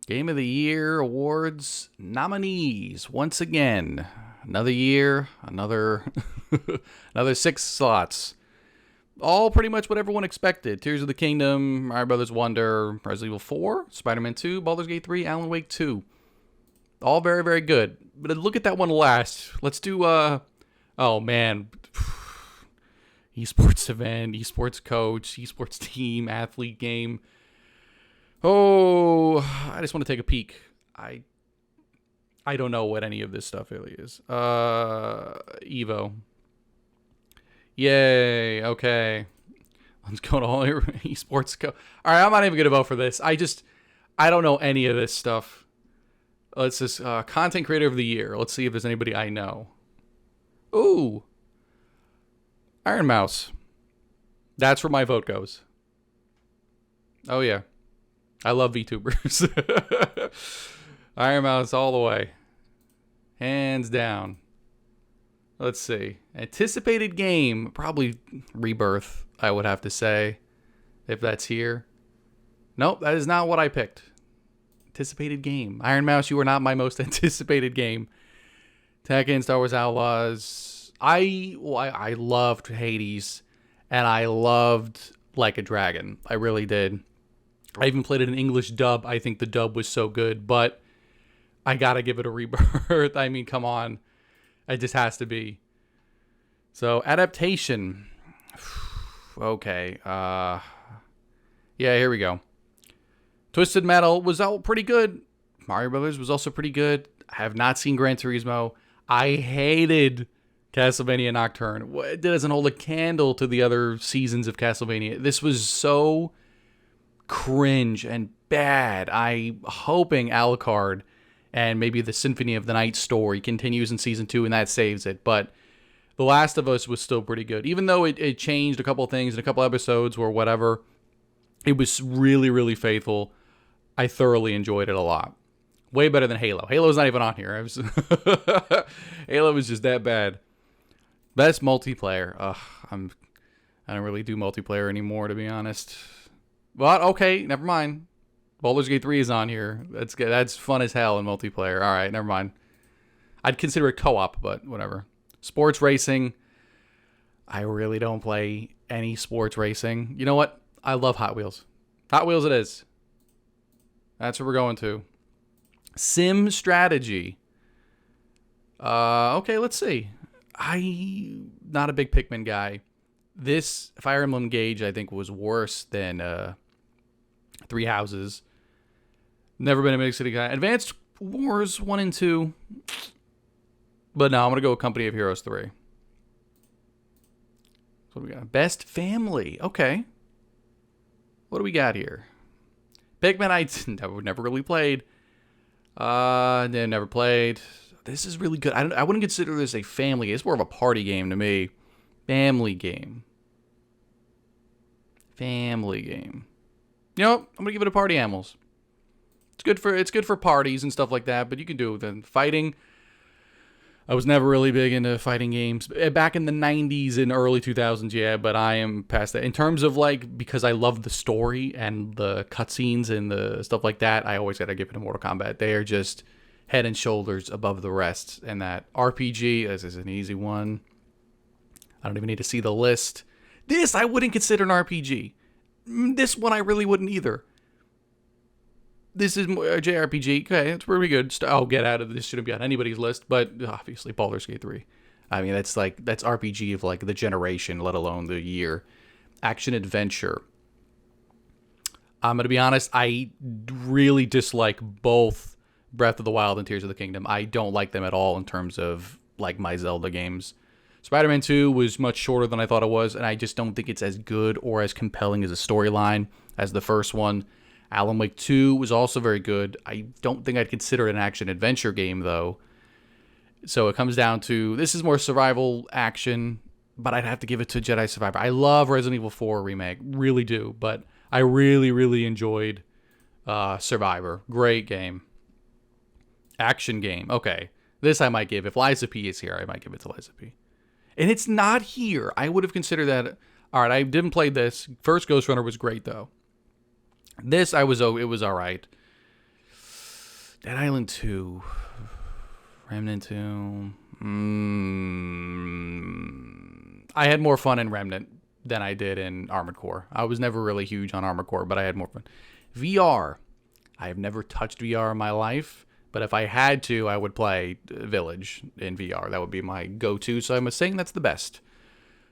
Game of the Year awards nominees once again. Another year, another another 6 slots. All pretty much what everyone expected. Tears of the Kingdom, Mario Brothers Wonder, Resident Evil 4, Spider-Man 2, Baldur's Gate 3, Alan Wake 2. All very, very good. But look at that one last. Let's do, oh man. Esports event, esports coach, esports team, athlete game. Oh, I just want to take a peek. I don't know what any of this stuff really is. Evo. Yay, okay. Let's go to all your esports co. All right, I'm not even going to vote for this. I don't know any of this stuff. Let's just, content creator of the year. Let's see if there's anybody I know. Ooh. Iron Mouse. That's where my vote goes. Oh, yeah. I love VTubers. Iron Mouse all the way. Hands down. Let's see. Anticipated game. Probably Rebirth, I would have to say. If that's here. Nope, that is not what I picked. Anticipated game. Iron Mouse, you are not my most anticipated game. Tekken, Star Wars Outlaws. I loved Hades. And I loved Like a Dragon. I really did. I even played it in English dub. I think the dub was so good, but I gotta give it a Rebirth. I mean, come on. It just has to be. So, adaptation. Okay. Yeah, here we go. Twisted Metal was all pretty good. Mario Brothers was also pretty good. I have not seen Gran Turismo. I hated Castlevania Nocturne. It doesn't hold a candle to the other seasons of Castlevania. This was so cringe and bad. I'm hoping Alucard and maybe the Symphony of the Night story continues in season 2 and that saves it. But The Last of Us was still pretty good. Even though it changed a couple of things in a couple episodes or whatever, it was really, really faithful. I thoroughly enjoyed it a lot. Way better than Halo. Halo's not even on here. Halo was just that bad. Best multiplayer. I don't really do multiplayer anymore, to be honest. But okay, never mind. Baldur's Gate 3 is on here. That's good. That's fun as hell in multiplayer. All right, never mind. I'd consider it co-op, but whatever. Sports racing. I really don't play any sports racing. You know what? I love Hot Wheels. Hot Wheels it is. That's what we're going to. Sim strategy. Okay, let's see. I'm not a big Pikmin guy. This Fire Emblem Engage, I think, was worse than Three Houses. Never been a big city guy. Advanced Wars 1 and 2. But no, I'm going to go with Company of Heroes 3. So what do we got? Best Family. Okay. What do we got here? Pikmin, I never really played. Never played. This is really good. I wouldn't consider this a family game. It's more of a party game to me. Family game. Family game. You know what? I'm gonna give it a Party Animals. It's good for parties and stuff like that, but you can do it with it. Fighting. I was never really big into fighting games. Back in the 90s and early 2000s, yeah, but I am past that. In terms of, like, because I love the story and the cutscenes and the stuff like that, I always gotta give it to Mortal Kombat. They are just head and shoulders above the rest. And that RPG, this is an easy one. I don't even need to see the list. This I wouldn't consider an RPG. This one I really wouldn't either. This is a JRPG. Okay, it's pretty good. Oh, get out of this. Shouldn't be on anybody's list, but obviously Baldur's Gate 3. I mean, that's RPG of like the generation, let alone the year. Action adventure. I'm going to be honest, I really dislike both Breath of the Wild and Tears of the Kingdom. I don't like them at all in terms of like my Zelda games. Spider-Man 2 was much shorter than I thought it was, and I just don't think it's as good or as compelling as a storyline as the first one. Alan Wake 2 was also very good. I don't think I'd consider it an action-adventure game, though. So it comes down to, this is more survival action, but I'd have to give it to Jedi Survivor. I love Resident Evil 4 Remake, really do, but I really, really enjoyed Survivor. Great game. Action game. Okay, this I might give. If Liza P is here, I might give it to Liza P. And it's not here. I would have considered that. All right, I didn't play this. First Ghost Runner was great, though. This, it was all right. Dead Island 2. Remnant 2. I had more fun in Remnant than I did in Armored Core. I was never really huge on Armored Core, but I had more fun. VR. I have never touched VR in my life, but if I had to, I would play Village in VR. That would be my go-to, so I'm saying that's the best.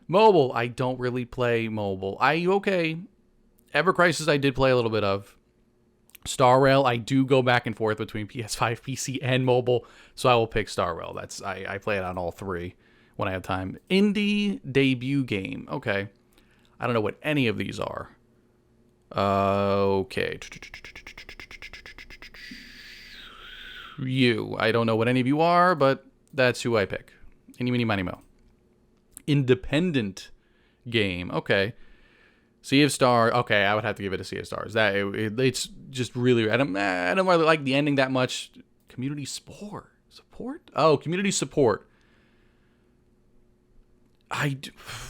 Mobile. I don't really play mobile. Ever Crisis I did play a little bit of. Star Rail, I do go back and forth between PS5, PC, and mobile, so I will pick Star Rail. I play it on all three when I have time. Indie debut game. Okay. I don't know what any of these are. Okay. You. I don't know what any of you are, but that's who I pick. Any, meeny, miny, mo. Independent game. Okay. Sea of Stars. Okay, I would have to give it a Sea of Stars. It's just really. I don't really like the ending that much. Community support. Oh, community support.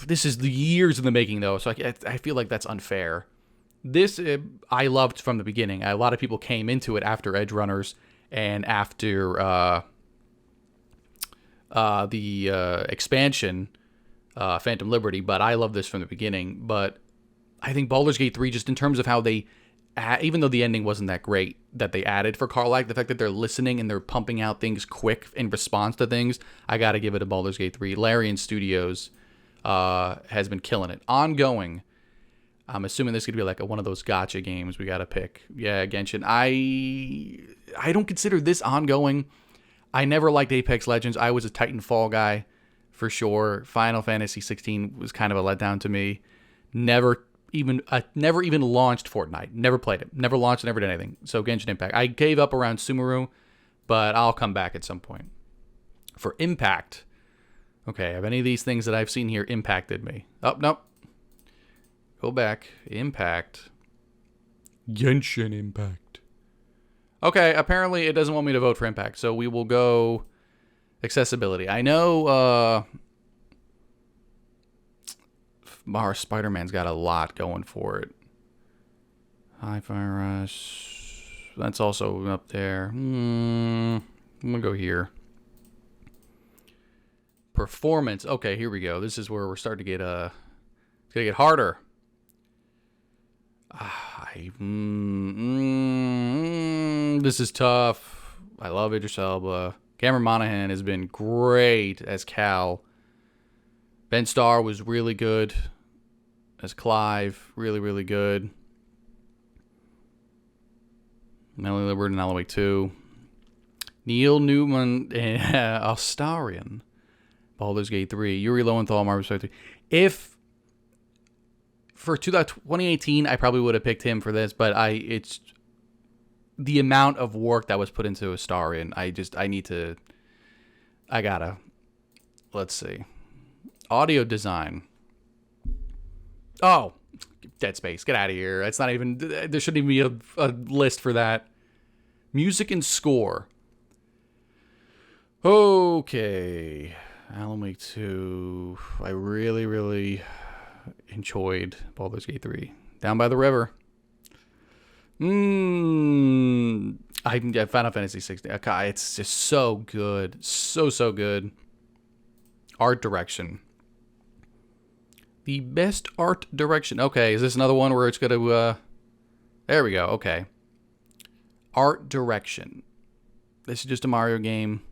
This is the years in the making though, so I feel like that's unfair. This I loved from the beginning. A lot of people came into it after Edge Runners and after the expansion, Phantom Liberty. But I love this from the beginning. But I think Baldur's Gate 3, just in terms of how they, even though the ending wasn't that great, that they added for Carlac, the fact that they're listening and they're pumping out things quick in response to things, I got to give it a Baldur's Gate 3. Larian Studios has been killing it. Ongoing, I'm assuming this could be like one of those gacha games we got to pick. Yeah, Genshin. I don't consider this ongoing. I never liked Apex Legends. I was a Titanfall guy for sure. Final Fantasy 16 was kind of a letdown to me. Never even launched Fortnite. Never played it. Never launched, never did anything. So Genshin Impact. I gave up around Sumeru, but I'll come back at some point. For Impact, okay, have any of these things that I've seen here impacted me? Oh, nope. Go back. Impact. Genshin Impact. Okay, apparently it doesn't want me to vote for Impact, so we will go accessibility. I know Spider-Man's got a lot going for it. Hi-Fi Rush. That's also up there. I'm going to go here. Performance. Okay, here we go. This is where we're starting to get it's going to get harder. This is tough. I love Idris Elba. Cameron Monaghan has been great as Cal. Ben Starr was really good as Clive. Really, really good. Melanie Liburd in Alan Wake 2. Neil Newman and Astarion. Baldur's Gate 3. Yuri Lowenthal, Marvel's 3. If for 2018, I probably would have picked him for this, but it's the amount of work that was put into Astarion. Let's see. Audio design. Oh, Dead Space. Get out of here. That's not even, there shouldn't even be a list for that. Music and score. Okay. Alan Wake 2. I really, really enjoyed Baldur's Gate 3. Down by the River. Final Fantasy 16. Okay, it's just so good. So good. Art direction. The best art direction. Okay, is this another one where it's going to... there we go. Okay. Art direction. This is just a Mario game.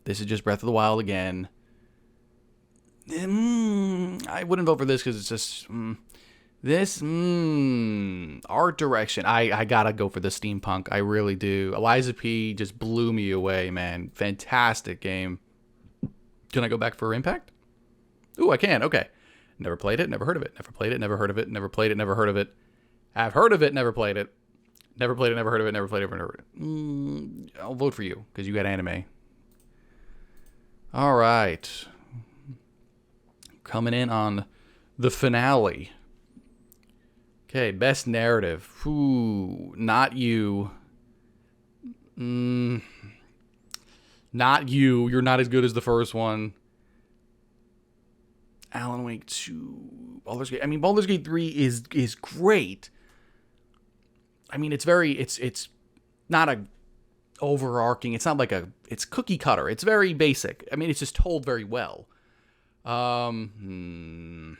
This is just Breath of the Wild again. I wouldn't vote for this because it's just... art direction. I gotta go for the steampunk. I really do. Eliza P. just blew me away, man. Fantastic game. Can I go back for Impact? Ooh, I can. Okay. Never played it, never heard of it. Never played it, never heard of it. Never played it, never heard of it. I've heard of it, never played it. Never played it, never heard of it. Never played it, never heard of it. I'll vote for you because you got anime. All right. Coming in on the finale. Okay, best narrative. Ooh, not you. Not you. You're not as good as the first one. Alan Wake 2. Baldur's Gate. I mean, Baldur's Gate 3 is great. I mean, it's not a overarching. It's not like it's cookie cutter. It's very basic. I mean, it's just told very well. I'm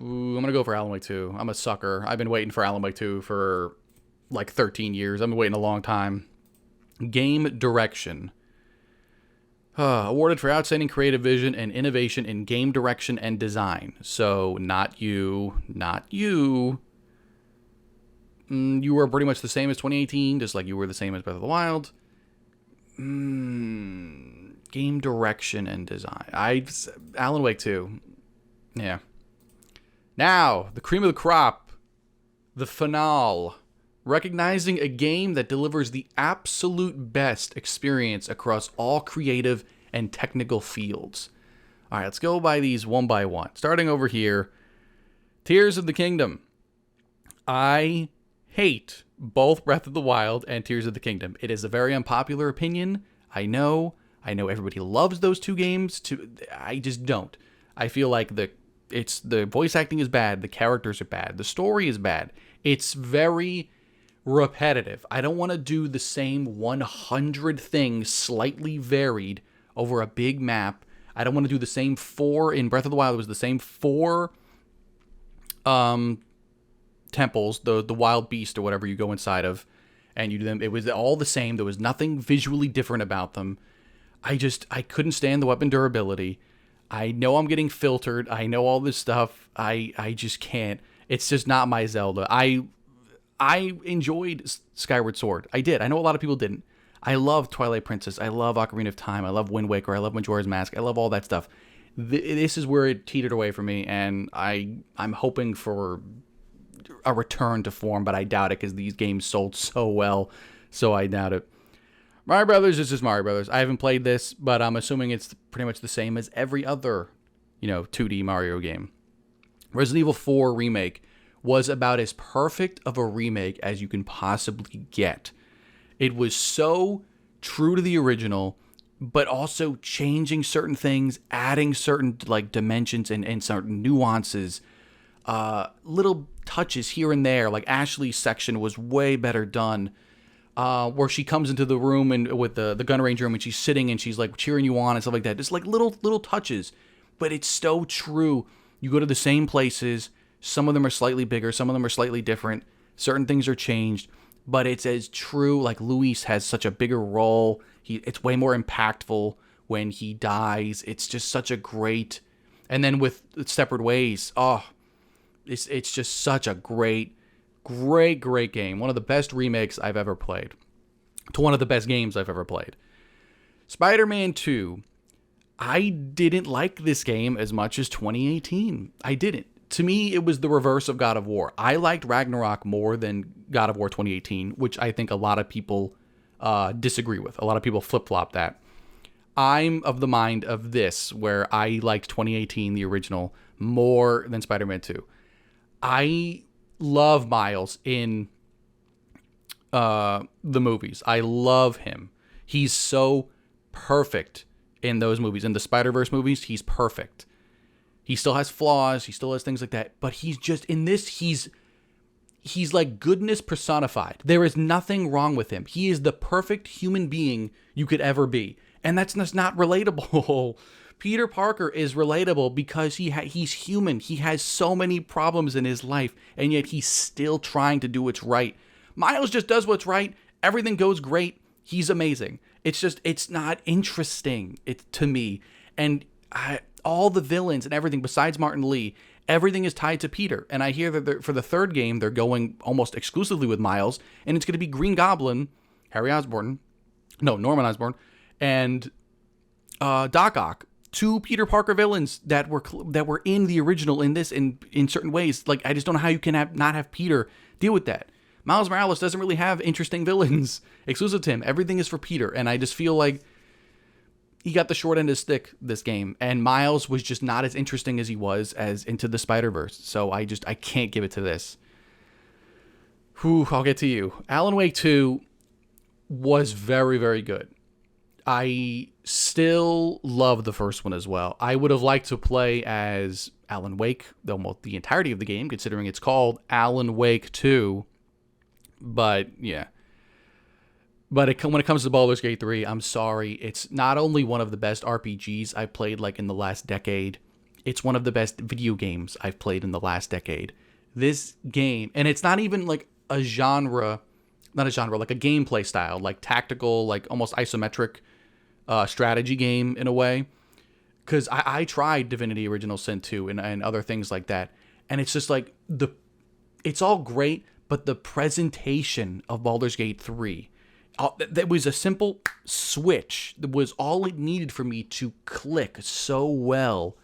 going to go for Alan Wake 2. I'm a sucker. I've been waiting for Alan Wake 2 for like 13 years. I've been waiting a long time. Game direction. Awarded for outstanding creative vision and innovation in game direction and design. So, not you. You were pretty much the same as 2018, just like you were the same as Breath of the Wild. Game direction and design. Alan Wake 2. Yeah. Now, the cream of the crop. The finale. Recognizing a game that delivers the absolute best experience across all creative and technical fields. All right, let's go by these one by one. Starting over here, Tears of the Kingdom. I hate both Breath of the Wild and Tears of the Kingdom. It is a very unpopular opinion. I know everybody loves those two games. I just don't. I feel like the voice acting is bad, the characters are bad, the story is bad. It's very repetitive. I don't want to do the same 100 things slightly varied over a big map. I don't want to do the same 4 in Breath of the Wild. It was the same 4 temples, the wild beast or whatever you go inside of, and you do them. It was all the same. There was nothing visually different about them. I couldn't stand the weapon durability. I know I'm getting filtered. I know all this stuff. I just can't. It's just not my Zelda. I enjoyed Skyward Sword. I did. I know a lot of people didn't. I love Twilight Princess. I love Ocarina of Time. I love Wind Waker. I love Majora's Mask. I love all that stuff. This is where it teetered away for me, and I'm hoping for a return to form, but I doubt it because these games sold so well, so I doubt it. Mario Brothers is just Mario Brothers. I haven't played this, but I'm assuming it's pretty much the same as every other, 2D Mario game. Resident Evil 4 Remake was about as perfect of a remake as you can possibly get. It was so true to the original, but also changing certain things, adding certain dimensions and certain nuances, little touches here and there. Like Ashley's section was way better done, where she comes into the room and with the gun range room and she's sitting and she's like cheering you on and stuff like that. Just like little touches, but it's so true. You go to the same places. Some of them are slightly bigger. Some of them are slightly different. Certain things are changed, but it's as true. Like Luis has such a bigger role. It's way more impactful when he dies. It's just such a great. And then with Separate Ways, it's just such a great game. One of the best remakes I've ever played. To one of the best games I've ever played. Spider-Man 2. I didn't like this game as much as 2018. I didn't. To me, it was the reverse of God of War. I liked Ragnarok more than God of War 2018, which I think a lot of people disagree with. A lot of people flip-flop that. I'm of the mind of this, where I liked 2018, the original, more than Spider-Man 2. I love Miles in the movies. I love him. He's so perfect in those movies. In the Spider-Verse movies, he's perfect. He still has flaws. He still has things like that. But he's just, in this, he's like goodness personified. There is nothing wrong with him. He is the perfect human being you could ever be. And that's not relatable. Peter Parker is relatable because he's human. He has so many problems in his life, and yet he's still trying to do what's right. Miles just does what's right. Everything goes great. He's amazing. It's just, it's not interesting to me. And all the villains and everything besides Martin Lee, everything is tied to Peter. And I hear that for the third game, they're going almost exclusively with Miles, and it's going to be Green Goblin, Norman Osborn, and Doc Ock. 2 Peter Parker villains that were in the original in this in certain ways. Like, I just don't know how you can not have Peter deal with that. Miles Morales doesn't really have interesting villains exclusive to him. Everything is for Peter, and I just feel like he got the short end of the stick this game, and Miles was just not as interesting as he was as Into the Spider-Verse. So I can't give it to this. I'll get to you. Alan Wake 2 was very, very good. I still love the first one as well. I would have liked to play as Alan Wake, almost the entirety of the game, considering it's called Alan Wake 2. But yeah. But when it comes to Baldur's Gate 3, I'm sorry. It's not only one of the best RPGs I've played like in the last decade, it's one of the best video games I've played in the last decade. This game, and it's not even like a genre, not a genre, like a gameplay style, like tactical, like almost isometric strategy game in a way. Because I tried Divinity Original Sin 2 and other things like that. And it's just like, it's all great, but the presentation of Baldur's Gate 3, that was a simple switch. That was all it needed for me to click so well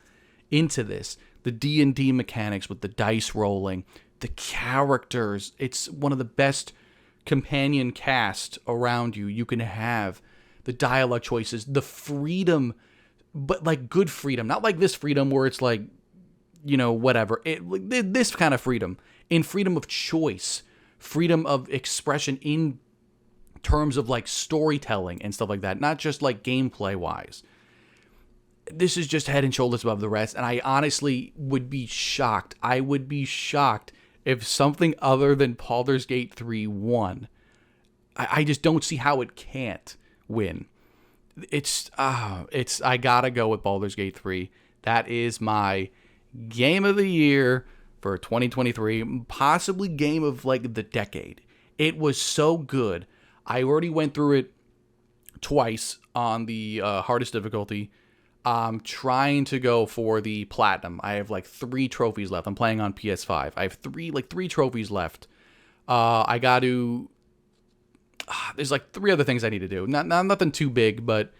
into this. The D&D mechanics with the dice rolling, the characters. It's one of the best companion cast around you can have. The dialogue choices, the freedom, but like good freedom. Not like this freedom where it's like, whatever. This kind of freedom. In freedom of choice. Freedom of expression in terms of like storytelling and stuff like that, not just like gameplay wise. This is just head and shoulders above the rest, and I honestly would be shocked. I would be shocked if something other than Baldur's Gate 3 won. I just don't see how it can't win. I gotta go with Baldur's Gate 3. That is my game of the year for 2023, possibly game of like the decade. It was so good. I already went through it twice on the hardest difficulty. I'm trying to go for the platinum. I have like 3 trophies left. I'm playing on PS5. I have three trophies left. I got to. There's like 3 other things I need to do. Not nothing too big, but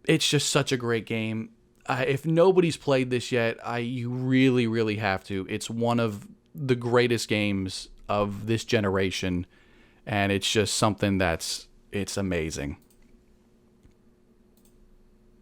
it's just such a great game. If nobody's played this yet, you really, really have to. It's one of the greatest games of this generation. And it's just something it's amazing.